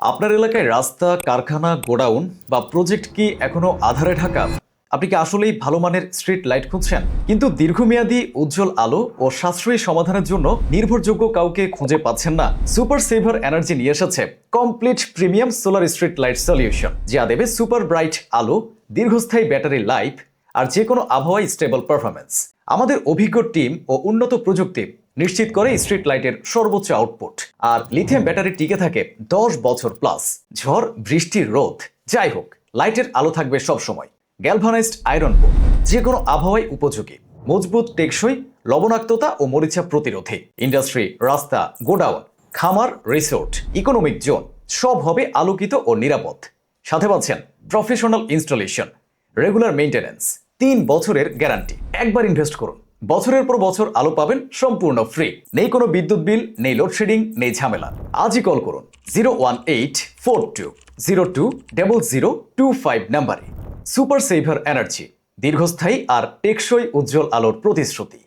আপনার এলাকায় রাস্তা, কারখানা, গোডাউন বা প্রজেক্ট কি এখনো আঁধারে ঢাকা? আপনি কি আসলেই ভালো মানের স্ট্রিট লাইট খুঁজছেন, কিন্তু দীর্ঘমেয়াদী উজ্জ্বল আলো ও সাশ্রয়ী সমাধানের জন্য নির্ভরযোগ্য কাউকে খুঁজে পাচ্ছেন না? সুপার সেভার এনার্জি নিয়ে এসেছে complete premium solar street light solution, যা দেবে সুপার ব্রাইট আলো, দীর্ঘস্থায়ী ব্যাটারি লাইফ আর যে কোনো আবহাওয়ায় স্টেবল পারফরমেন্স। আমাদের অভিজ্ঞ টিম ও উন্নত প্রযুক্তি নিশ্চিত করে স্ট্রিট লাইটের সর্বোচ্চ আউটপুট। আর লিথিয়াম ব্যাটারি টিকে থাকে 10 বছর প্লাস। ঝড়, বৃষ্টির, রোদ যাই হোক, লাইটের আলো থাকবে সব সময়। গ্যালভানাইজড আয়রন বোর্ড, যে কোনো আবহাওয়ায় উপযোগী, মজবুত, টেকসই, লবণাক্ততা ও মরিচা প্রতিরোধী। ইন্ডাস্ট্রি, রাস্তা, গোডাউন, খামার, রিসোর্ট, ইকোনমিক জোন সব হবে আলোকিত ও নিরাপদ। সাথে পাচ্ছেন প্রফেশনাল ইনস্টলেশন, রেগুলার মেইনটেনেন্স, 3 বছরের গ্যারান্টি। একবার ইনভেস্ট করুন, বছরের পর বছর আলো পাবেন সম্পূর্ণ ফ্রি। নেই কোনো বিদ্যুৎ বিল, নেই লোডশেডিং, নেই ঝামেলা। আজই কল করুন 01842020025 নাম্বারে। সুপার সেভার এনার্জি, দীর্ঘস্থায়ী আর টেকসই উজ্জ্বল আলোর প্রতিশ্রুতি।